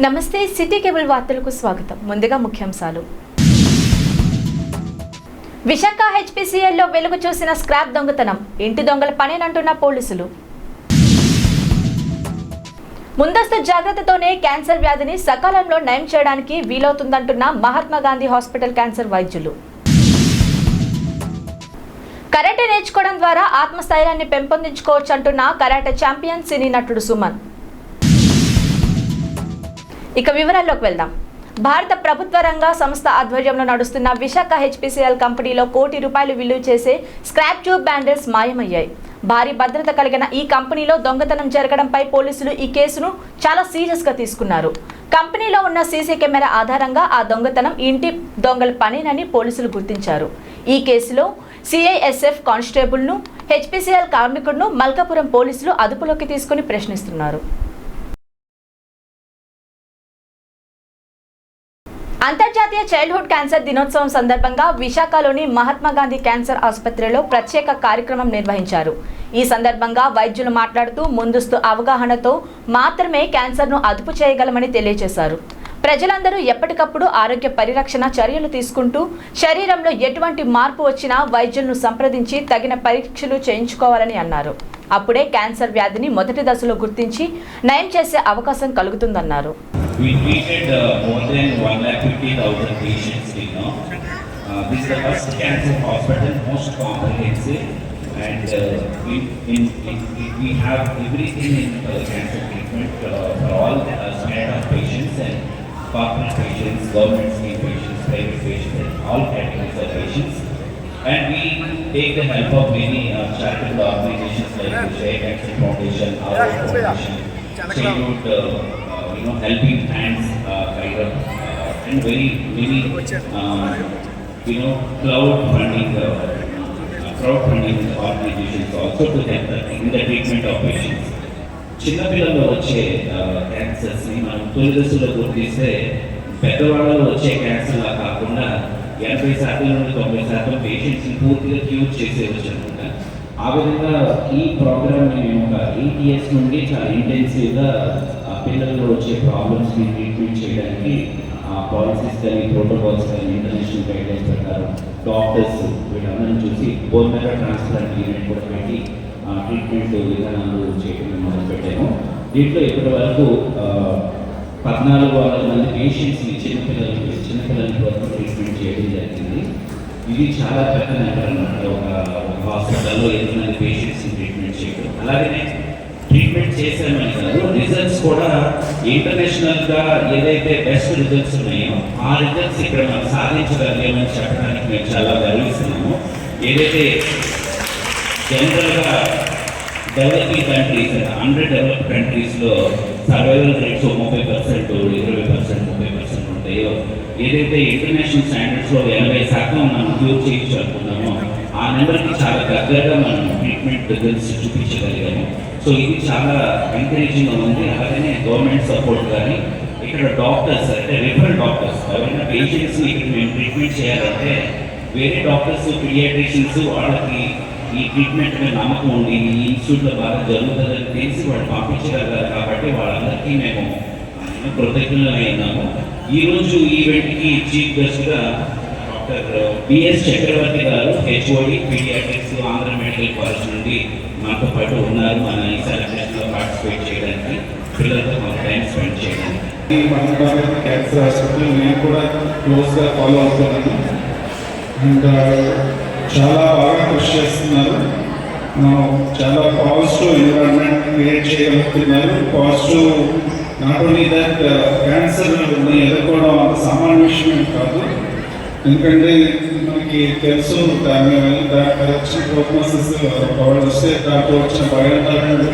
నమస్తే city cable వార్తలకు స్వాగతం. ముందుగా ముఖ్యాంశాలు. విశాఖ హెచ్పీసీఎల్లో వెలుగు చూసిన స్క్రాప్ దొంగతనం, ఇంటి దొంగల పనేనంటున్న పోలీసులు. ముందస్తు జాగ్రత్తతోనే క్యాన్సర్ వ్యాధిని సకాలంలో నయం చేయడానికి వీలవుతుందంటున్న మహాత్మా గాంధీ హాస్పిటల్ క్యాన్సర్ వైద్యులు. కరాటే నేర్చుకోవడం ద్వారా ఆత్మస్థైర్యాన్ని పెంపొందించుకోవచ్చు అంటున్న కరాటే ఛాంపియన్ సినీ నటుడు సుమన్. ఇక వివరాల్లోకి వెళ్దాం. భారత ప్రభుత్వ రంగ సంస్థ ఆధ్వర్యంలో నడుస్తున్న విశాఖ హెచ్పీసీఎల్ కంపెనీలో ₹1 కోటి విలువ చేసే స్క్రాప్ ట్యూబ్ బ్యాండిల్స్ మాయమయ్యాయి. భారీ భద్రత కలిగిన ఈ కంపెనీలో దొంగతనం జరగడంపై పోలీసులు ఈ కేసును చాలా సీరియస్ గా తీసుకున్నారు. కంపెనీలో ఉన్న సీసీ కెమెరా ఆధారంగా ఆ దొంగతనం ఇంటి దొంగల పనేనని పోలీసులు గుర్తించారు. ఈ కేసులో సిఐఎస్ఎఫ్ కానిస్టేబుల్ను, హెచ్పీసీఎల్ కార్మికుడును మల్కాపురం పోలీసులు అదుపులోకి తీసుకుని ప్రశ్నిస్తున్నారు. అంతర్జాతీయ చైల్డ్హుడ్ క్యాన్సర్ దినోత్సవం సందర్భంగా విశాఖలోని మహాత్మా గాంధీ క్యాన్సర్ ఆసుపత్రిలో ప్రత్యేక కార్యక్రమం నిర్వహించారు. ఈ సందర్భంగా వైద్యులు మాట్లాడుతూ ముందస్తు అవగాహనతో మాత్రమే క్యాన్సర్ను అదుపు చేయగలమని తెలియజేశారు. ప్రజలందరూ ఎప్పటికప్పుడు ఆరోగ్య పరిరక్షణ చర్యలు తీసుకుంటూ శరీరంలో ఎటువంటి మార్పు వచ్చినా వైద్యులను సంప్రదించి తగిన పరీక్షలు చేయించుకోవాలని అన్నారు. అప్పుడే క్యాన్సర్ వ్యాధిని మొదటి దశలో గుర్తించి నయం చేసే అవకాశం కలుగుతుందన్నారు. We treated more than 150,000 patients till now. This is the first cancer hospital, most comprehensive, and we have everything in cancer treatment for all kind of patients and corporate patients, government scheme patients, private patients, and all categories of patients. And we take the help of many charitable organizations like the Share Cancer Foundation, our foundation, Childhood, helping hands kind of, and very many, crowdfunding organizations also to help in the treatment of patients. చిన్నపిల్లల్లో వచ్చే క్యాన్సర్స్ని మనం తొలి దశలో గుర్తిస్తే పెద్దవాళ్ళలో వచ్చే క్యాన్సర్లా కాకుండా 80% నుండి 90% పేషెంట్స్ని పూర్తిగా క్యూర్ చేసేవచ్చు అనమాట. ఆ విధంగా ఈ ప్రోగ్రామ్ని మేము ఒక 8 years నుండి చాలా ఇంటెన్సివ్గా పిల్లల్లో వచ్చే ప్రాబ్లమ్స్ని ట్రీట్మెంట్ చేయడానికి పాలసీస్ కానీ ప్రోటోకాల్స్ కానీ ఇంటర్నేషనల్ గైడ్లైన్స్ ప్రకారం డాక్టర్స్ వీళ్ళందరినీ చూసి బోన్ మ్యారో ట్రాన్స్ప్లాంట్ యూనిట్ కూడా పెట్టి ట్రీట్మెంట్ విధానాలు చేయడం మొదలుపెట్టాము. దీంట్లో ఇప్పటి వరకు 1400 మంది పేషెంట్స్ని చిన్నపిల్లలకి వరకు ట్రీట్మెంట్ చేయడం జరిగింది. ఇది చాలా పెద్ద నెంబర్ అన్నమాట. ఒక హాస్పిటల్లో 8 మంది పేషెంట్స్ని ట్రీట్మెంట్ చేయడం. అలాగే ట్రీట్మెంట్ చేసామని కాదు, రిజల్ట్స్ కూడా ఇంటర్నేషనల్గా ఏదైతే బెస్ట్ రిజల్ట్స్ ఉన్నాయో ఆ రిజల్ట్స్ ఇక్కడ మనం సాధించగలిగామని చెప్పడానికి మేము చాలా గర్విస్తున్నాము. ఏదైతే జనరల్గా డెవలపింగ్ కంట్రీస్, అండర్ డెవలప్డ్ కంట్రీస్లో సర్వైవల్ రేట్స్ 30%, 20%, 30% ఉంటాయో, ఏదైతే ఇంటర్నేషనల్ స్టాండర్డ్స్లో 80% మనం క్యూర్ చేయొచ్చు అనుకున్నామో ఆ నెంబర్కి చాలా దగ్గరగా మనం ట్రీట్మెంట్ రిజల్ట్స్ చూపించగలిగాము. సో ఇది చాలా ఎంకరేజింగ్గా ఉంది. అలాగనే గవర్నమెంట్ సపోర్ట్ కానీ ఇక్కడ డాక్టర్స్ అంటే రిఫరల్ డాక్టర్స్ ఎవరైనా పేషెంట్స్ని ఇక్కడ మేము ట్రీట్మెంట్ చేయాలంటే వేరే డాక్టర్స్, పీడియాట్రిషియన్స్ వాళ్ళకి ఈ ట్రీట్మెంట్ మీద నమ్మకం ఉంది, ఈ ఇన్స్టిట్యూట్లో బాగా జరుగుతుందని తెలిసి వాళ్ళు పంపించగలగారు. కాబట్టి వాళ్ళందరికీ మేము కృతజ్ఞులమై ఉన్నాము. ఈరోజు ఈవెంట్కి చీఫ్ గెస్ట్గా doctor BS Chakravarthi garu, HOD paediatrics, Andhra medical college నుండి మాతో పాటు ఉన్నారు. మన ఈ సెలబ్రేషన్లో పార్టిసిపేట్ చేయడానికి, పిల్లలతో మన టైం స్పెండ్ చేయడానికి. ఈ క్యాన్సర్ హాస్పిటల్ నేను కూడా క్లోజ్గా ఫాలో అవుతున్నాను. ఇంకా చాలా బాగా కృషి చేస్తున్నారు. చాలా పాజిటివ్ ఎన్విరాన్మెంట్ క్రియేట్ చేయగలుగుతున్నారు. పాజిటివ్ నాట్ ఓన్లీ దట్ క్యాన్సర్ని ఎదుర్కోవడం అంత సామాన్య విషయం కాదు. ఎందుకంటే మనకి తెలుసు దాని వచ్చిన ప్రోగ్నోసిస్ వాళ్ళు వస్తే దాంట్లో వచ్చిన భయాందోళనలు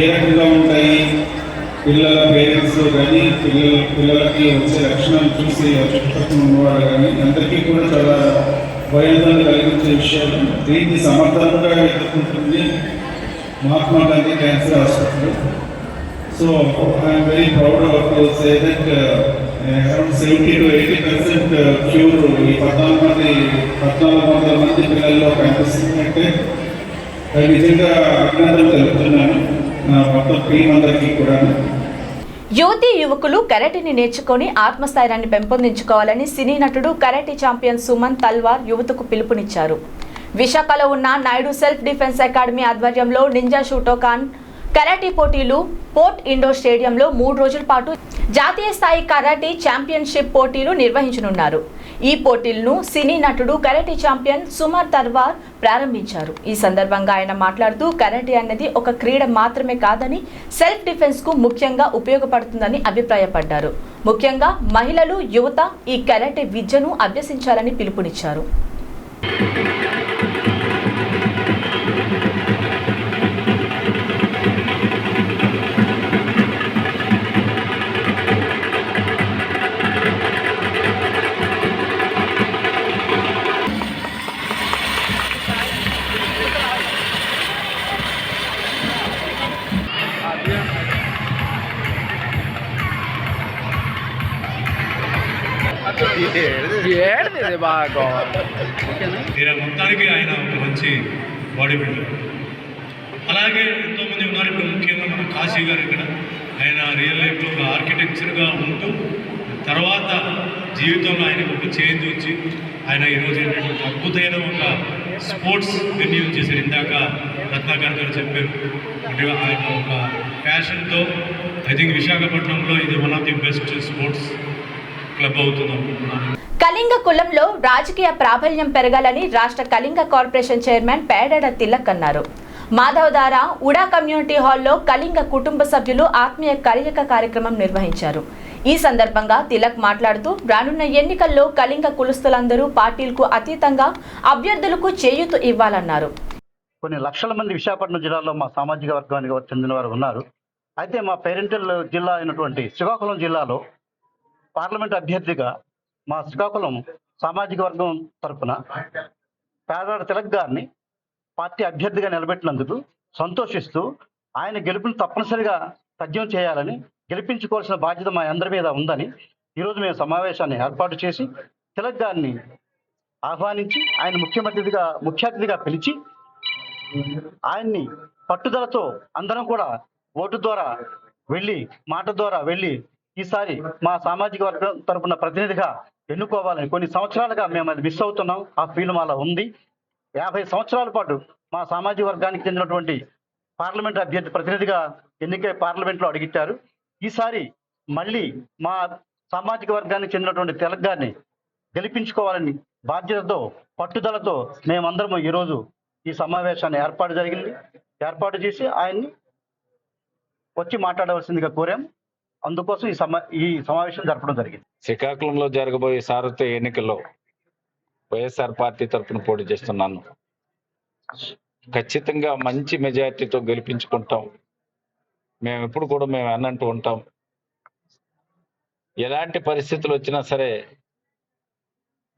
ఏ రకంగా ఉంటాయి, పిల్లల పేరెంట్స్ కానీ పిల్లలకి వచ్చే లక్షణాలు చూసి చుట్టుపక్కల ఉన్నవాళ్ళు కానీ అందరికీ కూడా చాలా భయాందోళన కలిగించే విషయాలు. దీన్ని సమర్థంగా ఎదుర్కొంటుంది Mahatma Gandhi cancer hospital. So I'm very proud to say that around 70 to 80% cure ఈ 1400 మంది పిల్లల్లో కనిపిస్తుంది. అంటే నిజంగా అభినందనలు తెలుపుతున్నాను మొత్తం టీం అందరికీ కూడా. యువతీ యువకులు కరాటేని నేర్చుకొని ఆత్మస్థైర్యాన్ని పెంపొందించుకోవాలని సినీ నటుడు కరాటే ఛాంపియన్ సుమన్ తల్వార్ యువతకు పిలుపునిచ్చారు. విశాఖలో ఉన్న నాయుడు సెల్ఫ్ డిఫెన్స్ అకాడమీ ఆధ్వర్యంలో నింజా షూటోకాన్ కరాటే పోటీలు పోర్ట్ ఇండోర్ స్టేడియంలో 3 రోజుల పాటు జాతీయ స్థాయి కరాటే ఛాంపియన్షిప్ పోటీలు నిర్వహించనున్నారు. ఈ పోటీలను సినీ నటుడు కరాటే ఛాంపియన్ సుమన్ తల్వార్ ప్రారంభించారు. ఈ సందర్భంగా ఆయన మాట్లాడుతూ కరాటే అనేది ఒక క్రీడ మాత్రమే కాదని సెల్ఫ్ డిఫెన్స్ కు ముఖ్యంగా ఉపయోగపడుతుందని అభిప్రాయపడ్డారు. ముఖ్యంగా మహిళలు, యువత ఈ కరాటే విద్యను అభ్యసించాలని పిలుపునిచ్చారు. మొత్తానికి ఆయన ఒక మంచి బాడీ బిల్డర్. అలాగే ఎంతోమంది ఉన్నారు. ఇప్పుడు ముఖ్యంగా మన కాశీ గారు ఇక్కడ ఆయన రియల్ లైఫ్లో ఒక ఆర్కిటెక్చర్గా ఉంటూ తర్వాత జీవితంలో ఆయనకు ఒక చేంజ్ వచ్చి ఆయన ఈరోజు ఏంటంటే అద్భుతమైన ఒక స్పోర్ట్స్ వెన్యూ చేశారు. ఇందాక రత్నాకర్ గారు చెప్పారు. అంటే ఆయన ఒక ప్యాషన్తో ఐ థింక్ విశాఖపట్నంలో ఇది one of the best sports club అవుతుంది అనుకుంటున్నాను. కళింగ కులంలో రాజకీయ ప్రాబల్యం పెరగాలని రాష్ట్ర కళింగ కార్పొరేషన్ చైర్మన్ పేడాడ తిలక్ అన్నారు. మాధవధార ఉడా కమ్యూనిటీ హాల్లో కళింగ కుటుంబ సభ్యులు ఆత్మీయ కలయిక కార్యక్రమం నిర్వహించారు. ఈ సందర్భంగా తిలక్ మాట్లాడుతూ రానున్న ఎన్నికల్లో కళింగ కులస్తులందరూ పార్టీలకు అతీతంగా అభ్యర్థులకు చేయూత ఇవ్వాలన్నారు. కొన్ని లక్షల మంది విశాఖపట్నం జిల్లాలో మా సామాజిక వర్గానికి చెందిన వారు ఉన్నారు. అయితే మా పేరెంటల్ జిల్లా అయినటువంటి శ్రీకాకుళం జిల్లాలో పార్లమెంట్ అభ్యర్థిగా మా శ్రీకాకుళం సామాజిక వర్గం తరఫున పేడాడ తిలక్ గారిని పార్టీ అభ్యర్థిగా నిలబెట్టినందుకు సంతోషిస్తూ ఆయన గెలుపుని తప్పనిసరిగా తథ్యం చేయాలని, గెలిపించుకోవాల్సిన బాధ్యత మా అందరి మీద ఉందని ఈరోజు మేము సమావేశాన్ని ఏర్పాటు చేసి తిలక్ గారిని ఆహ్వానించి ఆయన ముఖ్య అతిథిగా పిలిచి ఆయన్ని పట్టుదలతో అందరం కూడా ఓటు ద్వారా వెళ్ళి, మాట ద్వారా వెళ్ళి ఈసారి మా సామాజిక వర్గం తరపున ప్రతినిధిగా ఎన్నుకోవాలని కొన్ని సంవత్సరాలుగా మేము అది మిస్ అవుతున్నాం. ఆ ఫీల్ మాలో ఉంది. 50 సంవత్సరాల పాటు మా సామాజిక వర్గానికి చెందినటువంటి పార్లమెంట్ అభ్యర్థి ప్రతినిధిగా ఎన్నికై పార్లమెంట్లో అడిగిట్టారు. ఈసారి మళ్ళీ మా సామాజిక వర్గానికి చెందినటువంటి తిలక్ గారిని గెలిపించుకోవాలని బాధ్యతతో, పట్టుదలతో మేమందరము ఈరోజు ఈ సమావేశాన్ని ఏర్పాటు చేసి ఆయన్ని వచ్చి మాట్లాడవలసిందిగా కోరాం. అందుకోసం ఈ సమావేశం జరపడం జరిగింది. శ్రీకాకుళంలో జరగబోయే సారథ్య ఎన్నికల్లో వైఎస్ఆర్ పార్టీ తరఫున పోటీ చేస్తున్నాను. ఖచ్చితంగా మంచి మెజార్టీతో గెలిపించుకుంటాం. మేము ఎప్పుడు కూడా మేము అన్నంటూ ఉంటాం. ఎలాంటి పరిస్థితులు వచ్చినా సరే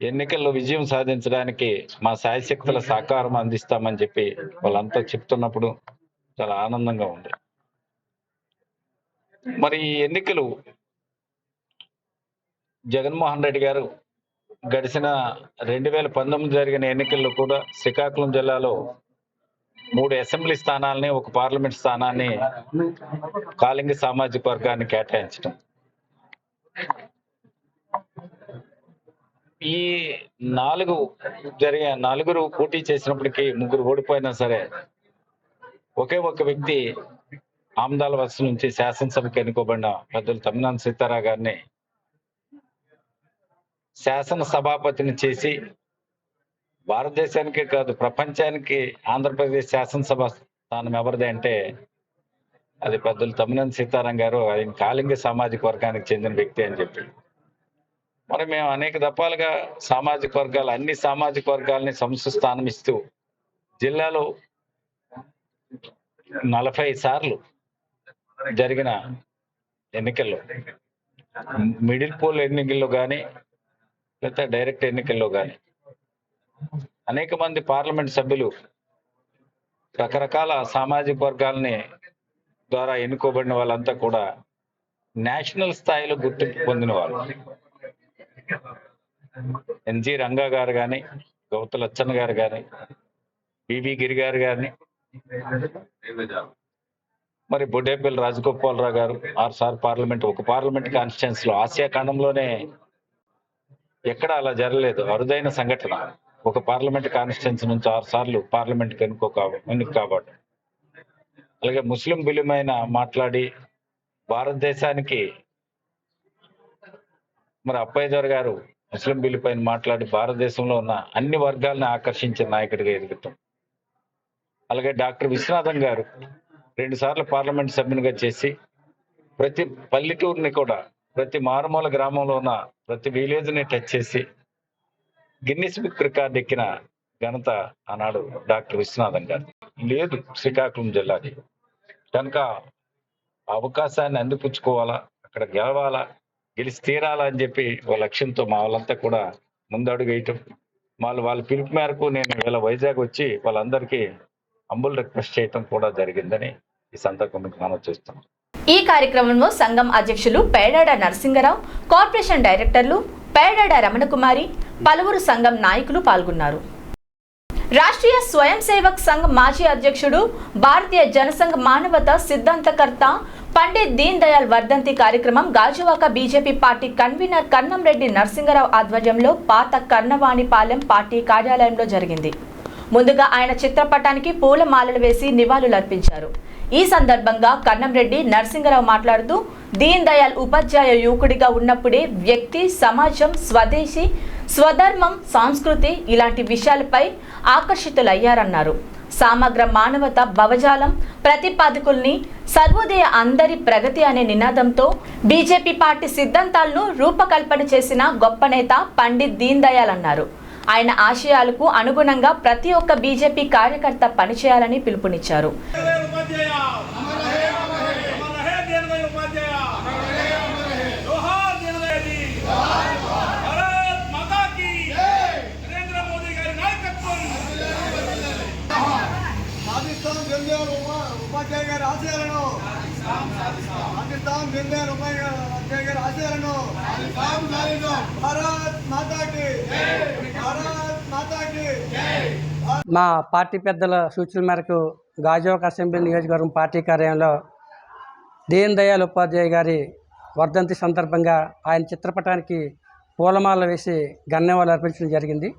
ఎన్నికల్లో విజయం సాధించడానికి మా శాయశక్తుల సహకారం అందిస్తామని చెప్పి వాళ్ళంతా చెప్తున్నప్పుడు చాలా ఆనందంగా ఉంది. మరి ఈ ఎన్నికలు జగన్మోహన్ రెడ్డి గారు గడిచిన 2019 జరిగిన ఎన్నికల్లో కూడా శ్రీకాకుళం జిల్లాలో 3 అసెంబ్లీ స్థానాలని, 1 పార్లమెంట్ స్థానాన్ని కాళింగ సామాజిక వర్గాన్ని కేటాయించడం. ఈ 4 పోటీ చేసినప్పటికీ 3 ఓడిపోయినా సరే ఒకే ఒక వ్యక్తి ఆమదాల వలస నుంచి శాసనసభకు ఎన్నుకోబడిన పెద్దలు తమ్మినేని సీతారాం గారిని శాసన సభాపతిని చేసి భారతదేశానికే కాదు ప్రపంచానికి ఆంధ్రప్రదేశ్ శాసనసభ స్థానం ఎవరిది అంటే అది పెద్దలు తమ్మినేని సీతారాం గారు. ఆయన కాళింగ సామాజిక వర్గానికి చెందిన వ్యక్తి అని చెప్పి మరి మేము అనేక దఫాలుగా అన్ని సామాజిక వర్గాలని సంస్థ స్థానం ఇస్తూ జిల్లాలో 40 సార్లు జరిగిన ఎన్నికల్లో, మిడిల్ పోల్ ఎన్నికల్లో కానీ లేదా డైరెక్ట్ ఎన్నికల్లో కానీ అనేక మంది పార్లమెంట్ సభ్యులు రకరకాల సామాజిక వర్గాలని ద్వారా ఎన్నుకోబడిన వాళ్ళంతా కూడా నేషనల్ స్థాయిలో గుర్తింపు పొందిన వాళ్ళు. ఎన్జి రంగా గారు కానీ, గౌతు లచ్చన్న గారు కానీ, బివి గిరి గారు కానీ, మరి బొడ్డేపల్లి రాజగోపాలరావు గారు 6 సార్లు పార్లమెంట్, ఒక పార్లమెంట్ కాన్స్టిట్యున్సీలో ఆసియా ఖండంలోనే ఎక్కడ అలా జరగలేదు, అరుదైన సంఘటన. ఒక పార్లమెంట్ కాన్స్టిట్యున్సీ నుంచి 6 సార్లు పార్లమెంట్కి ఎన్నిక కాబట్టి. అలాగే ముస్లిం బిల్లుమైన మాట్లాడి భారతదేశానికి, మరి అప్పయ్య గారు ముస్లిం బిల్లు పైన మాట్లాడి భారతదేశంలో ఉన్న అన్ని వర్గాలను ఆకర్షించిన నాయకుడిగా ఎదుగుతాం. అలాగే డాక్టర్ విశ్వనాథన్ గారు 2 సార్లు పార్లమెంట్ సభ్యునిగా చేసి ప్రతి పల్లెటూరుని కూడా, ప్రతి మారుమూల గ్రామంలో ఉన్న ప్రతి విలేజ్ని టచ్ చేసి గిన్నిస్ బుక్ రికార్డు ఎక్కిన ఘనత ఆనాడు డాక్టర్ విశ్వనాథన్ గారు. లేదు శ్రీకాకుళం జిల్లాకి కనుక అవకాశాన్ని అందిపుచ్చుకోవాలా, అక్కడ గెలవాలా, గెలిచి తీరాలా అని చెప్పి ఒక లక్ష్యంతో మా వాళ్ళంతా కూడా ముందడుగు వేయటం, వాళ్ళ పిలుపు మేరకు నేను ఇలా వైజాగ్ వచ్చి వాళ్ళందరికీ హంబుల్ రిక్వెస్ట్ చేయటం కూడా జరిగిందని ఈ సందర్భంగా మనం చేస్తున్నాం. ఈ కార్యక్రమంలో సంఘం అధ్యక్షులు పేడాడ నరసింగరావు, కార్పొరేషన్ డైరెక్టర్లు పేడాడ రమణకుమారి, పలువురు సంఘం నాయకులు పాల్గొన్నారు. రాష్ట్రీయ స్వయం సేవక్ సంఘ్ మాజీ అధ్యక్షుడు, భారతీయ జనసంఘ్ మానవతా సిద్ధాంతకర్త పండిత్ దీన్ దయాళ్ వర్ధంతి కార్యక్రమం Gajuwaka BJP party convener Kannamreddy Narasingarao ఆధ్వర్యంలో పాత కర్ణవాణిపాలెం పార్టీ కార్యాలయంలో జరిగింది. ముందుగా ఆయన చిత్రపటానికి పూలమాలలు వేసి నివాళులర్పించారు. ఈ సందర్భంగా కన్నంరెడ్డి నరసింగరావు మాట్లాడుతూ, దీన్ దయాళ్ ఉపాధ్యాయ యువకుడిగా ఉన్నప్పుడే వ్యక్తి, సమాజం, స్వదేశీ, స్వధర్మం, సంస్కృతి ఇలాంటి విషయాలపై ఆకర్షితులయ్యారన్నారు. సమగ్ర మానవత భవజాలం ప్రతిపాదకుల్ని సర్వోదయ అందరి ప్రగతి అనే నినాదంతో బీజేపీ పార్టీ సిద్ధాంతాలను రూపకల్పన చేసిన గొప్ప నేత పండిత్ దీన్ దయాళ్ అన్నారు. ఆయన ఆశయాలకు అనుగుణంగా ప్రతి ఒక్క బీజేపీ కార్యకర్త పనిచేయాలని పిలుపునిచ్చారు. మా పార్టీ పెద్దల సూచనల మేరకు గాజువాక అసెంబ్లీ నియోజకవర్గం పార్టీ కార్యాలయంలో దీన్ దయాళ్ ఉపాధ్యాయ గారి వర్ధంతి సందర్భంగా ఆయన చిత్రపటానికి పూలమాల వేసి ఘననివాళులు అర్పించడం జరిగింది.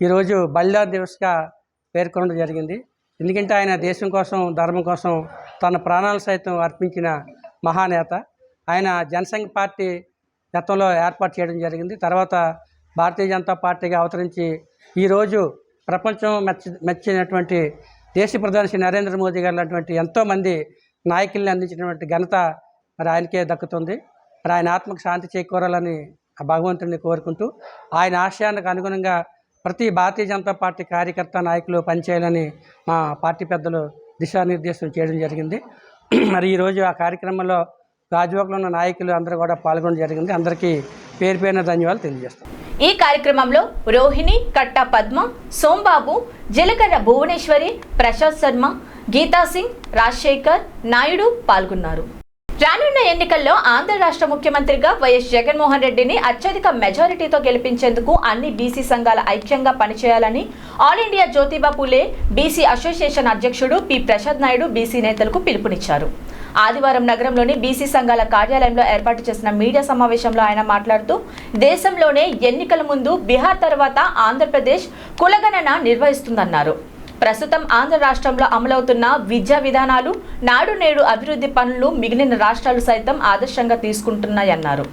ఈరోజు బలిదాన్ దివస్గా పేర్కొనడం జరిగింది. ఎందుకంటే ఆయన దేశం కోసం, ధర్మం కోసం తన ప్రాణాలు సైతం అర్పించిన మహానేత. ఆయన జనసంఘ్ పార్టీ గతంలో ఏర్పాటు చేయడం జరిగింది. తర్వాత భారతీయ జనతా పార్టీగా అవతరించి ఈరోజు ప్రపంచం మెచ్చినటువంటి దేశ ప్రధాని శ్రీ నరేంద్ర మోదీ గారు లాంటి ఎంతోమంది నాయకుల్ని అందించినటువంటి ఘనత మరి ఆయనకే దక్కుతుంది. మరి ఆయన ఆత్మకు శాంతి చేకూరాలని ఆ భగవంతుడిని కోరుకుంటూ ఆయన ఆశయానికి అనుగుణంగా ప్రతి భారతీయ జనతా పార్టీ కార్యకర్త, నాయకులు పనిచేయాలని మా పార్టీ పెద్దలు దిశానిర్దేశం చేయడం జరిగింది. మరి ఈరోజు ఆ కార్యక్రమంలో గాజువాకలో ఉన్న నాయకులు అందరూ కూడా పాల్గొనడం జరిగింది. అందరికీ పేరు పేరున ధన్యవాదాలు తెలియజేస్తాం. ఈ కార్యక్రమంలో రోహిణి, కట్టా పద్మ, సోంబాబు, జలకర్ర భువనేశ్వరి, ప్రసాద్ శర్మ, గీతా సింగ్, రాజశేఖర్ నాయుడు పాల్గొన్నారు. రానున్న ఎన్నికల్లో ఆంధ్ర రాష్ట్ర ముఖ్యమంత్రిగా వైఎస్ జగన్మోహన్ రెడ్డిని అత్యధిక మెజారిటీతో గెలిపించేందుకు అన్ని బీసీ సంఘాల ఐక్యంగా పనిచేయాలని all India Jyotiba Phule BC association అధ్యక్షుడు పి ప్రసాద్ నాయుడు బీసీ నేతలకు పిలుపునిచ్చారు. ఆదివారం నగరంలోని బీసీ సంఘాల కార్యాలయంలో ఏర్పాటు చేసిన మీడియా సమావేశంలో ఆయన మాట్లాడుతూ, దేశంలోనే ఎన్నికల ముందు బీహార్ తర్వాత ఆంధ్రప్రదేశ్ కులగణన నిర్వహిస్తుందన్నారు. ప్రస్తుతం ఆంధ్ర రాష్ట్రంలో అమలవుతున్న విద్యా విధానాలు, నాడు నేడు అభివృద్ధి పనులు మిగిలిన రాష్ట్రాలు సైతం ఆదర్శంగా తీసుకుంటున్నాయన్నారు.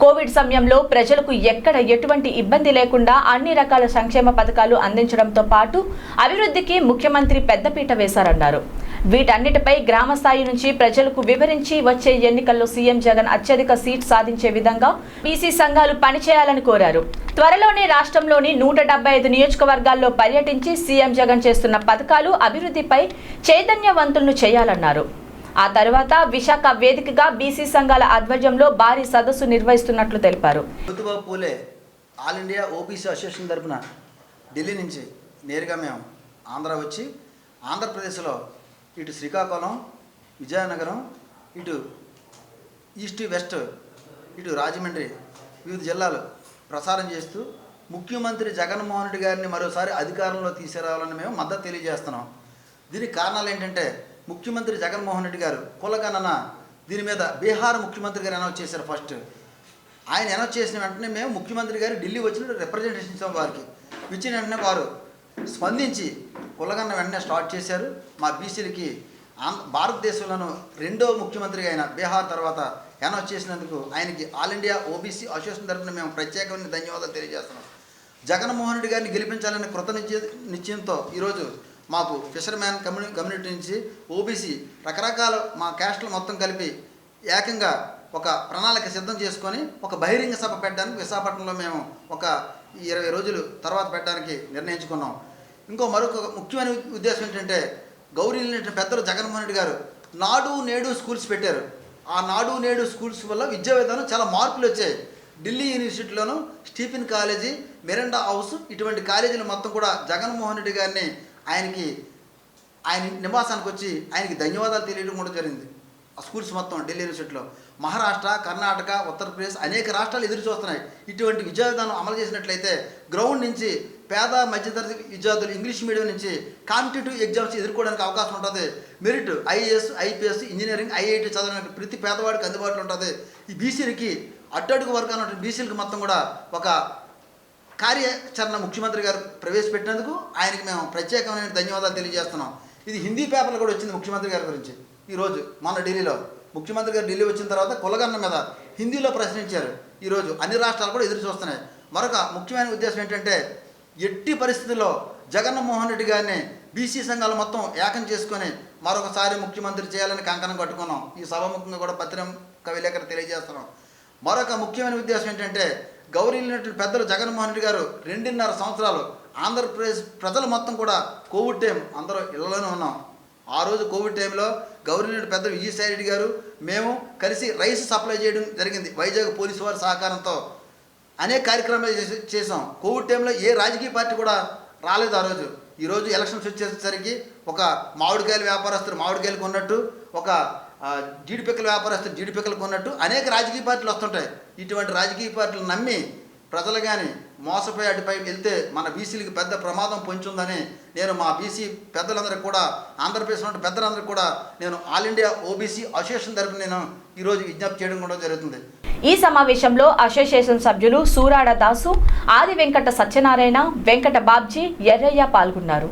కోవిడ్ సమయంలో ప్రజలకు ఎక్కడ ఎటువంటి ఇబ్బంది లేకుండా అన్ని రకాల సంక్షేమ పథకాలు అందించడంతో పాటు అభివృద్ధికి ముఖ్యమంత్రి పెద్దపీట వేశారన్నారు. వీటన్నిటిపై గ్రామ స్థాయి నుంచి ప్రజలకు వివరించి వచ్చే ఎన్నికల్లో సీఎం జగన్ అత్యధిక సీట్ సాధించే విధంగా బీసీ సంఘాలు పనిచేయాలని కోరారు. త్వరలోనే రాష్ట్రంలోని 175 నియోజకవర్గాల్లో పర్యటించి సీఎం జగన్ చేస్తున్న పథకాలు, అభివృద్ధిపై చైతన్యవంతులను చేయాలన్నారు. ఆ తర్వాత విశాఖ వేదికగా బీసీ సంఘాల ఆధ్వర్యంలో భారీ సదస్సు నిర్వహిస్తున్నట్లు తెలిపారు. Jyotiba Phule all India OBC association తరఫున ఢిల్లీ నుంచి నేరుగా మేము ఆంధ్ర వచ్చి ఆంధ్రప్రదేశ్లో ఇటు శ్రీకాకుళం, విజయనగరం, ఇటు ఈస్ట్ వెస్ట్, ఇటు రాజమండ్రి వివిధ జిల్లాలు ప్రసారం చేస్తూ ముఖ్యమంత్రి జగన్మోహన్ రెడ్డి గారిని మరోసారి అధికారంలో తీసుకురావాలని మేము మద్దతు తెలియజేస్తున్నాం. దీనికి కారణాలు ఏంటంటే ముఖ్యమంత్రి జగన్మోహన్ రెడ్డి గారు కులగణన దీని మీద బీహార్ ముఖ్యమంత్రి గారు అనౌన్స్ చేశారు. ఫస్ట్ ఆయన అనౌన్స్ చేసిన వెంటనే మేము ముఖ్యమంత్రి గారు ఢిల్లీ వచ్చిన రిప్రజెంటేషన్ ఇచ్చాం. వారికి ఇచ్చిన వెంటనే వారు స్పందించి కులగణన వెంటనే స్టార్ట్ చేశారు. మా బీసీలకి భారతదేశంలోనూ రెండో ముఖ్యమంత్రిగా ఆయన బీహార్ తర్వాత అనౌన్స్ చేసినందుకు ఆయనకి ఆల్ ఇండియా ఓబీసీ అసోసియేషన్ తరఫున మేము ప్రత్యేకమైన ధన్యవాదాలు తెలియజేస్తున్నాం. జగన్మోహన్ రెడ్డి గారిని గెలిపించాలనే కృత నిశ్చయంతో ఈరోజు మాకు ఫిషర్మ్యాన్ కమ్యూనిటీ నుంచి ఓబీసీ రకరకాల మా క్యాస్టులు మొత్తం కలిపి ఏకంగా ఒక ప్రణాళిక సిద్ధం చేసుకొని ఒక బహిరంగ సభ పెట్టడానికి విశాఖపట్నంలో మేము ఒక 20 రోజులు తర్వాత పెట్టడానికి నిర్ణయించుకున్నాం. మరొక ముఖ్యమైన ఉద్దేశం ఏంటంటే గౌరవనీయులైన పెద్దలు జగన్మోహన్ రెడ్డి గారు నాడు నేడు స్కూల్స్ పెట్టారు. ఆ నాడు నేడు స్కూల్స్ వల్ల విద్యా విధానం చాలా మార్పులు వచ్చాయి. ఢిల్లీ యూనివర్సిటీలోను స్టీఫెన్ కాలేజీ, మిరాండా హౌస్ ఇటువంటి కాలేజీలు మొత్తం కూడా జగన్మోహన్ రెడ్డి గారిని ఆయన నివాసానికి వచ్చి ఆయనకి ధన్యవాదాలు తెలియడం కూడా జరిగింది. ఆ స్కూల్స్ మొత్తం ఢిల్లీ యూనివర్సిటీలో మహారాష్ట్ర, కర్ణాటక, ఉత్తరప్రదేశ్ అనేక రాష్ట్రాలు ఎదురు చూస్తున్నాయి. ఇటువంటి విద్యా విధానం అమలు చేసినట్లయితే గ్రౌండ్ నుంచి పేద మధ్యతరగతి విద్యార్థులు ఇంగ్లీష్ మీడియం నుంచి కాంపిటేటివ్ ఎగ్జామ్స్ ఎదుర్కోవడానికి అవకాశం ఉంటుంది. Merit IAS, IPS, engineering, IIT చదవడానికి ప్రతి పేదవాడికి అందుబాటులో ఉంటుంది. ఈ బీసీలకి అట్టడుగు వర్గాల బీసీలకి మొత్తం కూడా ఒక కార్యాచరణ ముఖ్యమంత్రి గారు ప్రవేశపెట్టినందుకు ఆయనకి మేము ప్రత్యేకమైన ధన్యవాదాలు తెలియజేస్తున్నాం. ఇది హిందీ పేపర్లో కూడా వచ్చింది ముఖ్యమంత్రి గారి గురించి. ఈరోజు మొన్న ఢిల్లీలో ముఖ్యమంత్రి గారు ఢిల్లీ వచ్చిన తర్వాత కులగణన మీద హిందీలో ప్రశ్నించారు. ఈరోజు అన్ని రాష్ట్రాలు కూడా ఎదురు చూస్తున్నాయి. మరొక ముఖ్యమైన ఉద్దేశం ఏంటంటే ఎట్టి పరిస్థితుల్లో జగన్మోహన్ రెడ్డి గారిని బీసీ సంఘాలు మొత్తం ఏకం చేసుకొని మరొకసారి ముఖ్యమంత్రి చేయాలని కంకణం కట్టుకున్నాం. ఈ సభాముఖంగా కూడా పత్రిక విలేకరు తెలియజేస్తున్నాం. మరొక ముఖ్యమైన ఉద్దేశం ఏంటంటే గౌరవనీయులైన పెద్దలు జగన్మోహన్ రెడ్డి గారు 2.5 సంవత్సరాలు ఆంధ్రప్రదేశ్ ప్రజలు మొత్తం కూడా కోవిడ్ టైం అందరూ ఇళ్లలోనే ఉన్నాం. ఆ రోజు కోవిడ్ టైంలో గౌరవనీయులైన పెద్దలు విజయసాయి రెడ్డి గారు మేము కలిసి రైస్ సప్లై చేయడం జరిగింది. వైజాగ్ పోలీసు వారి సహకారంతో అనేక కార్యక్రమాలు చేసాం. కోవిడ్ టైంలో ఏ రాజకీయ పార్టీ కూడా రాలేదు ఆ రోజు. ఈరోజు ఎలక్షన్స్ వచ్చేసరికి ఒక మామిడికాయల వ్యాపారస్తులు మామిడికాయలు కొన్నట్టు, ఒక జీడిపిక్కల వ్యాపారస్తులు జీడిపిక్కలు కొన్నట్టు అనేక రాజకీయ పార్టీలు వస్తుంటాయి. ఇటువంటి రాజకీయ పార్టీలు నమ్మి ప్రజలు కానీ మోసపోయి అటుపై వెళ్తే మన బీసీలకు పెద్ద ప్రమాదం పొంచుందని నేను మా బీసీ పెద్దలందరికీ కూడా ఆంధ్రప్రదేశ్లో ఉన్న పెద్దలందరికీ కూడా నేను ఆల్ ఇండియా ఓబీసీ అసోసియేషన్ తరఫున నేను ఈరోజు విజ్ఞప్తి చేయడం కూడా జరుగుతుంది. ఈ సమావేశంలో అసోసియేషన్ సభ్యులు సూరాడ దాసు, ఆది వెంకట సత్యనారాయణ, వెంకట బాబ్జీ, ఎర్రయ్య పాల్గొన్నారు.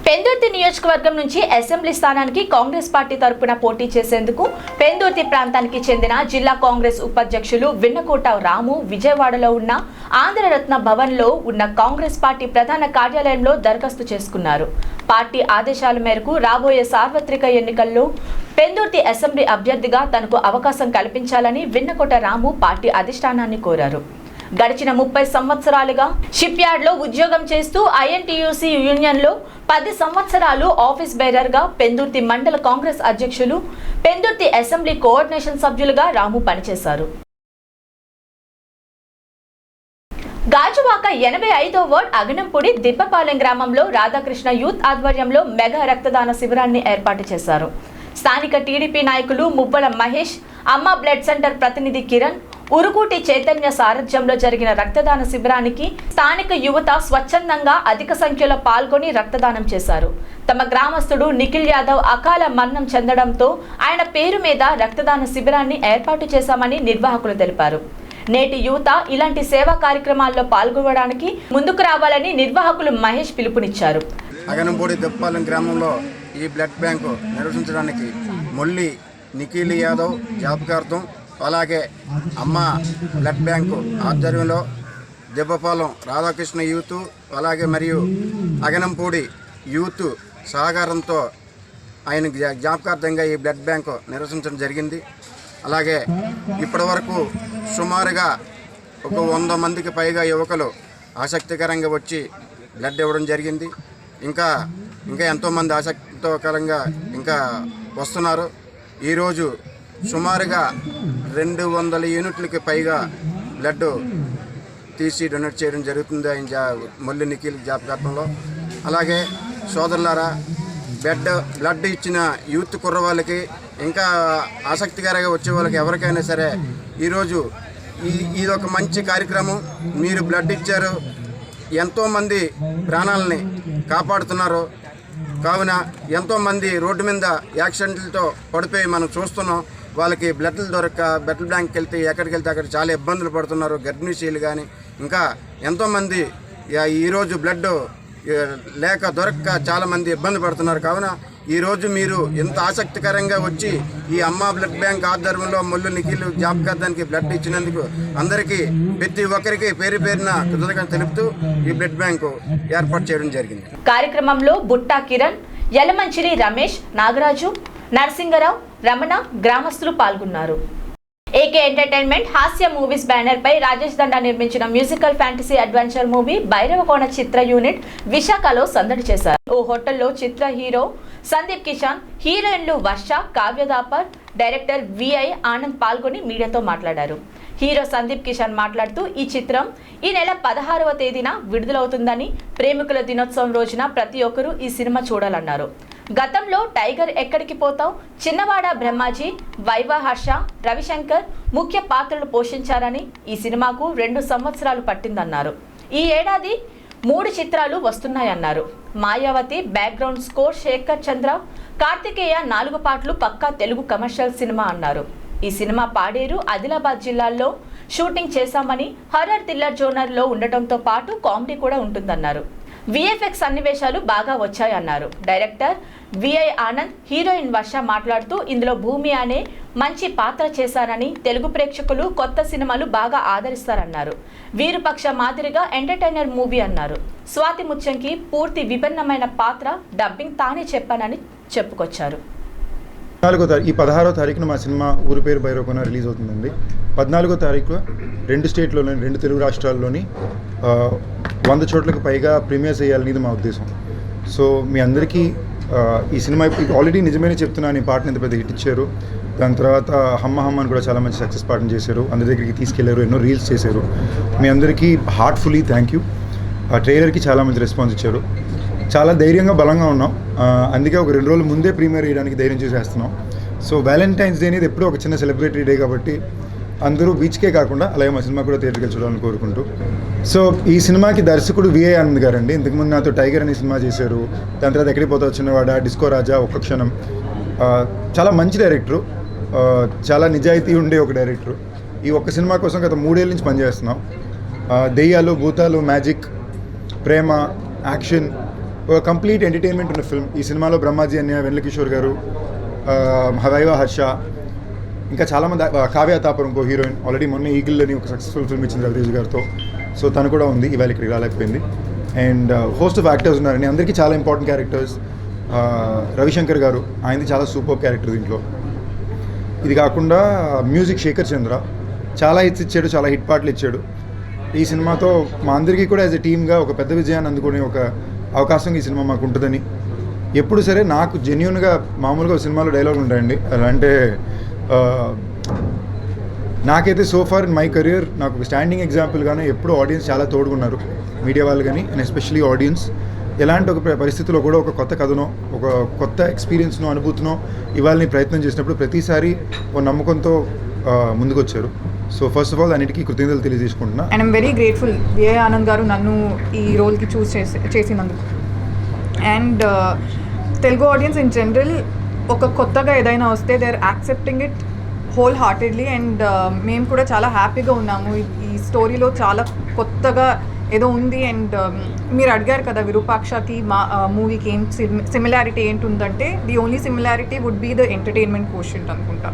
పెందుర్తి నియోజకవర్గం నుంచి అసెంబ్లీ స్థానానికి కాంగ్రెస్ పార్టీ తరపున పోటీ చేసేందుకు పెందుర్తి ప్రాంతానికి చెందిన జిల్లా కాంగ్రెస్ ఉపాధ్యక్షులు విన్నకోట రాము విజయవాడలో ఉన్న ఆంధ్రరత్న భవన్లో ఉన్న కాంగ్రెస్ పార్టీ ప్రధాన కార్యాలయంలో దరఖాస్తు చేసుకున్నారు. పార్టీ ఆదేశాల మేరకు రాబోయే సార్వత్రిక ఎన్నికల్లో పెందుర్తి అసెంబ్లీ అభ్యర్థిగా తనకు అవకాశం కల్పించాలని విన్నకోట రాము పార్టీ అధిష్టానాన్ని కోరారు. గడిచిన 30 సంవత్సరాలుగా షిప్ యార్డ్లో ఉద్యోగం చేస్తూ ఐఎన్టీయూసీ యూనియన్లో 10 సంవత్సరాలు ఆఫీస్ బేరర్గా, పెందుర్తి మండల కాంగ్రెస్ అధ్యక్షులు, పెందుర్తి అసెంబ్లీ కోఆర్డినేషన్ సభ్యులుగా రాము పనిచేశారు. గాజువాక 85వ వార్డ్ అగనంపూడి దిబ్బపాలెం గ్రామంలో రాధాకృష్ణ యూత్ ఆధ్వర్యంలో మెగా రక్తదాన శిబిరాన్ని ఏర్పాటు చేశారు. స్థానిక టీడీపీ నాయకులు మువ్వల మహేష్, అమ్మ బ్లడ్ సెంటర్ ప్రతినిధి కిరణ్, ఉరుకూటి చైతన్య సారథ్యంలో జరిగిన రక్తదాన శిబిరానికి స్థానిక యువత స్వచ్ఛందంగా అధిక సంఖ్యలో పాల్గొని రక్తదానం చేశారు. తమ గ్రామస్తుడు నిఖిల్ యాదవ్ అకాల మరణం చెందడంతో ఆయన పేరు మీద రక్తదాన శిబిరాన్ని ఏర్పాటు చేశామని నిర్వాహకులు తెలిపారు. నేటి యువత ఇలాంటి సేవా కార్యక్రమాల్లో పాల్గొనడానికి ముందుకు రావాలని నిర్వాహకులు మహేష్ పిలుపునిచ్చారు. అగనంపూడి దిబ్బపాలెం గ్రామంలో ఈ బ్లడ్ బ్యాంకు నిర్వహించడానికి మొల్లి నిఖిల్ యాదవ్ జ్ఞాపకార్థం, అలాగే అమ్మ బ్లడ్ బ్యాంకు ఆధ్వర్యంలో దిబ్బపాలెం రాధాకృష్ణ యూత్, అలాగే మరియు అగనంపూడి యూత్ సహకారంతో ఆయన జ్ఞాపకార్థంగా ఈ బ్లడ్ బ్యాంకు నిర్వహించడం జరిగింది. అలాగే ఇప్పటి వరకు సుమారుగా ఒక 100 మందికి పైగా యువకులు ఆసక్తికరంగా వచ్చి బ్లడ్ ఇవ్వడం జరిగింది. ఇంకా ఎంతోమంది ఆసక్తికరంగా ఇంకా వస్తున్నారు. ఈరోజు సుమారుగా 200 యూనిట్లకి పైగా బ్లడ్ తీసి డొనేట్ చేయడం జరుగుతుంది ఆయన మొల్లి నిఖిల్ జ్ఞాపకార్థంలో. అలాగే సోదరులారా, బ్లడ్ ఇచ్చిన యూత్ కుర్రవాళ్ళకి, ఇంకా ఆసక్తికరంగా వచ్చే వాళ్ళకి ఎవరికైనా సరే ఈరోజు ఇది ఒక మంచి కార్యక్రమం. మీరు బ్లడ్ ఇచ్చారు, ఎంతోమంది ప్రాణాలని కాపాడుతున్నారు. కావున ఎంతోమంది రోడ్డు మీద యాక్సిడెంట్లతో పడిపోయి మనం చూస్తున్నాం. వాళ్ళకి బ్లడ్లు దొరక్క బ్లడ్ బ్యాంక్కి వెళ్తే ఎక్కడికి వెళ్తే అక్కడ చాలా ఇబ్బందులు పడుతున్నారు. గర్భిణీశీలు కానీ ఇంకా ఎంతోమంది ఈరోజు బ్లడ్ లేక దొరక్క చాలామంది ఇబ్బంది పడుతున్నారు. కావున ఈరోజు మీరు ఇంత ఆసక్తికరంగా వచ్చి ఈ అమ్మ బ్లడ్ బ్యాంక్ ఆధ్వర్యంలో మొల్లు నిఖిల్ జ్ఞాపకార్థానికి బ్లడ్ ఇచ్చినందుకు అందరికీ ప్రతి ఒక్కరికి పేరు పేరున కృతజ్ఞతలు తెలుపుతూ ఈ బ్లడ్ బ్యాంకు ఏర్పాటు చేయడం జరిగింది. కార్యక్రమంలో బుట్టా కిరణ్, యలమంచిలి రమేష్, నాగరాజు, నరసింగరావు, రమణ, గ్రామస్తులు పాల్గొన్నారు. AK entertainment Hasya movies banner పై రాజేష్ దండా నిర్మించిన musical fantasy adventure movie Bhairavakona చిత్ర యూనిట్ విశాఖలో సందడి చేశారు. ఓ హోటల్లో చిత్ర హీరో సందీప్ కిషన్, హీరోయిన్లు వర్ష, కావ్యదాపర్, డైరెక్టర్ విఐ ఆనంద్ పాల్గొని మీడియాతో మాట్లాడారు. హీరో సందీప్ కిషన్ మాట్లాడుతూ ఈ చిత్రం ఈ నెల 16వ తేదీన విడుదలవుతుందని, ప్రేమికుల దినోత్సవం రోజున ప్రతి ఒక్కరూ ఈ సినిమా చూడాలన్నారు. గతంలో టైగర్ ఎక్కడికి పోతావ్, చిన్నవాడ బ్రహ్మాజీ, వైవా హర్ష, రవిశంకర్ ముఖ్య పాత్రలు పోషించారని ఈ సినిమాకు 2 సంవత్సరాలు పట్టిందన్నారు. ఈ ఏడాది 3 చిత్రాలు వస్తున్నాయన్నారు. మాయావతి బ్యాక్గ్రౌండ్ స్కోర్ శేఖర్ చంద్ర, కార్తికేయ 4 పాటలు పక్కా తెలుగు కమర్షియల్ సినిమా అన్నారు. ఈ సినిమా పాడేరు, ఆదిలాబాద్ జిల్లాల్లో షూటింగ్ చేశామని, హర్రర్ థ్రిల్లర్ జోనర్లో ఉండటంతో పాటు కామెడీ కూడా ఉంటుందన్నారు. విఎఫ్ఎక్స్ సన్నివేశాలు బాగా వచ్చాయన్నారు. డైరెక్టర్ విఐ ఆనంద్, హీరోయిన్ వర్ష మాట్లాడుతూ ఇందులో భూమి అనే మంచి పాత్ర చేశారని, తెలుగు ప్రేక్షకులు కొత్త సినిమాలు బాగా ఆదరిస్తారన్నారు. వీరుపక్ష మాదిరిగా ఎంటర్టైనర్ మూవీ అన్నారు. స్వాతి ముత్యంకి పూర్తి విభిన్నమైన పాత్ర, డబ్బింగ్ తానే చెప్పానని చెప్పుకొచ్చారు. ఈ 16వ తారీఖున మా సినిమా ఊరి పేరు భైరవకోన రిలీజ్ అవుతుందండి. 14వ తారీఖు 2 స్టేట్లోని 2 తెలుగు రాష్ట్రాల్లోని 100 చోట్లకు పైగా ప్రీమియర్స్ చేయాలనేది మా ఉద్దేశం. సో మీ అందరికీ ఈ సినిమా ఆల్రెడీ నిజమైన చెప్తున్నాను, ఈ పాటని ఇంత పెద్ద హిట్ ఇచ్చారు. దాని తర్వాత హమ్మ హమ్మ అని కూడా చాలా మంచి సక్సెస్ పాటను చేశారు, అందరి దగ్గరికి తీసుకెళ్లారు, ఎన్నో రీల్స్ చేశారు. మీ అందరికీ హార్ట్ఫుల్లీ థ్యాంక్ యూ. ఆ ట్రైలర్కి చాలా మంచి రెస్పాన్స్ ఇచ్చారు. చాలా ధైర్యంగా బలంగా ఉన్నాం. అందుకే ఒక 2 రోజుల ముందే ప్రీమియర్ చేయడానికి ధైర్యం చేసేస్తున్నాం. సో వ్యాలంటైన్స్ డే అనేది ఎప్పుడూ ఒక చిన్న సెలబ్రేటరీ డే కాబట్టి అందరూ బీచ్కే కాకుండా అలాగే మా సినిమా కూడా థియేటర్కి చూడాలని కోరుకుంటూ. సో ఈ సినిమాకి దర్శకుడు విఐ ఆనంద్ గారండి. ఇంతకుముందు నాతో టైగర్ అనే సినిమా చేశారు. దాని తర్వాత ఎక్కడికి పోతావు చిన్నవాడ, డిస్కో రాజా, ఒక్క క్షణం. చాలా మంచి డైరెక్టరు, చాలా నిజాయితీ ఉండే ఒక డైరెక్టరు. ఈ ఒక్క సినిమా కోసం గత 3 ఏళ్ళ నుంచి పనిచేస్తున్నాం. దెయ్యాలు, భూతాలు, మ్యాజిక్, ప్రేమ, యాక్షన్, ఒక కంప్లీట్ ఎంటర్టైన్మెంట్ ఉన్న ఫిల్మ్. ఈ సినిమాలో బ్రహ్మాజీ అన్య, వెన్నెల కిషోర్ గారు, వైవా హర్ష, ఇంకా చాలామంది, కావ్య తాపర్ ఇంకో హీరోయిన్, ఆల్రెడీ మొన్న ఈగిల్ అని ఒక సక్సెస్ఫుల్ ఫిల్మ్ ఇచ్చింది రవితేజ్ గారితో. సో తను కూడా ఉంది, ఇవాళ ఇక్కడికి రాలేకపోయింది. అండ్ హోస్ట్ ఆఫ్ యాక్టర్స్ ఉన్నారండి, అందరికీ చాలా ఇంపార్టెంట్ క్యారెక్టర్స్. రవిశంకర్ గారు, ఆయనది చాలా సూపర్ క్యారెక్టర్ దీంట్లో. ఇది కాకుండా మ్యూజిక్ శేఖర్ చంద్ర చాలా హిట్స్ ఇచ్చాడు, చాలా హిట్ పాటలు ఇచ్చాడు. ఈ సినిమాతో మా అందరికీ కూడా యాజ్ ఎ టీమ్గా ఒక పెద్ద విజయాన్ని అందుకునే ఒక అవకాశం ఈ సినిమా మాకు ఉంటుందని. ఎప్పుడు సరే నాకు జెన్యున్గా మామూలుగా సినిమాలో డైలాగులు ఉంటాయండి, అలా అంటే నాకైతే సోఫార్ ఇన్ మై కెరియర్ నాకు ఒక స్టాండింగ్ ఎగ్జాంపుల్గానే ఎప్పుడు ఆడియన్స్ చాలా తోడుకున్నారు, మీడియా వాళ్ళు కానీ, అండ్ ఎస్పెషలీ ఆడియన్స్. ఎలాంటి ఒక పరిస్థితుల్లో కూడా ఒక కొత్త కథనో, ఒక కొత్త ఎక్స్పీరియన్స్నో, అనుభూతినో ఇవ్వాలని ప్రయత్నం చేసినప్పుడు ప్రతిసారి ఒక నమ్మకంతో ముందుకొచ్చారు. సో ఫస్ట్ ఆఫ్ ఆల్ అన్నిటికీ కృతజ్ఞతలు తెలియజేసుకుంటున్నా. And I'm very grateful VI Anand గారు నన్ను ఈ రోల్కి చూస్ చేసినందుకు. And Telugu audience in general ఒక కొత్తగా ఏదైనా వస్తే they are accepting it wholeheartedly. And మేము కూడా చాలా హ్యాపీగా ఉన్నాము. ఈ స్టోరీలో చాలా కొత్తగా ఏదో ఉంది. అండ్ మీరు అడిగారు కదా విరూపాక్షకి మా మూవీకి ఏం సిమిలారిటీ ఏంటి ఉందంటే, the only similarity would be the entertainment quotient అనుకుంటా.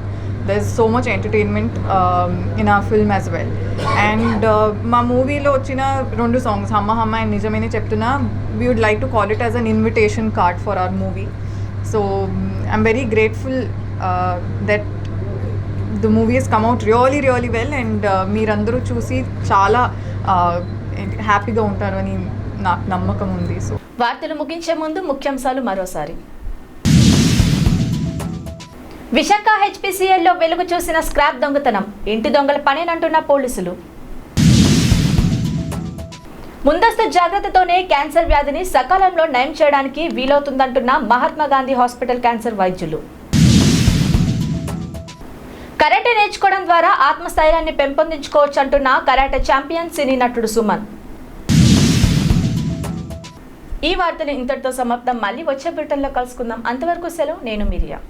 There is so much entertainment in a film as well. And మా మూవీలో వచ్చిన 2 సాంగ్స్ హమ్మ హమ్మ అండ్ నిజమేనే చెప్తున్నా, we would like to call it as an invitation card for our movie. So I'm very grateful that the movie has come out really really well. And మీరందరూ చూసి చాలా హ్యాపీగా ఉంటారు అని నాకు నమ్మకం ఉంది. సో వార్తలు ముగించే ముందు ముఖ్యాంశాలు మరోసారి. విశాఖ హెచ్పిసిఎల్లో వెలుగు చూసిన స్క్రాప్ దొంగతనం, ఇంటి దొంగల పనేనంటున్న పోలీసులు. ముందస్తు జాగ్రత్తతోనే క్యాన్సర్ వ్యాధిని సకాలంలో నయం చేయడానికి వీలవుతుందంటున్న మహాత్మా గాంధీ హాస్పిటల్ క్యాన్సర్ వైద్యులు. కరాటే నేర్చుకోవడం ద్వారా ఆత్మస్థైర్యాన్ని పెంపొందించుకోవచ్చు అంటున్న కరాటే ఛాంపియన్ సినీ నటుడు సుమన్. ఈ వార్తలు ఇంతటితో సమాప్తం. మళ్ళీ వచ్చే బ్రిటన్లో కలుసుకుందాం. అంతవరకు సెలవు. నేను మిరియా.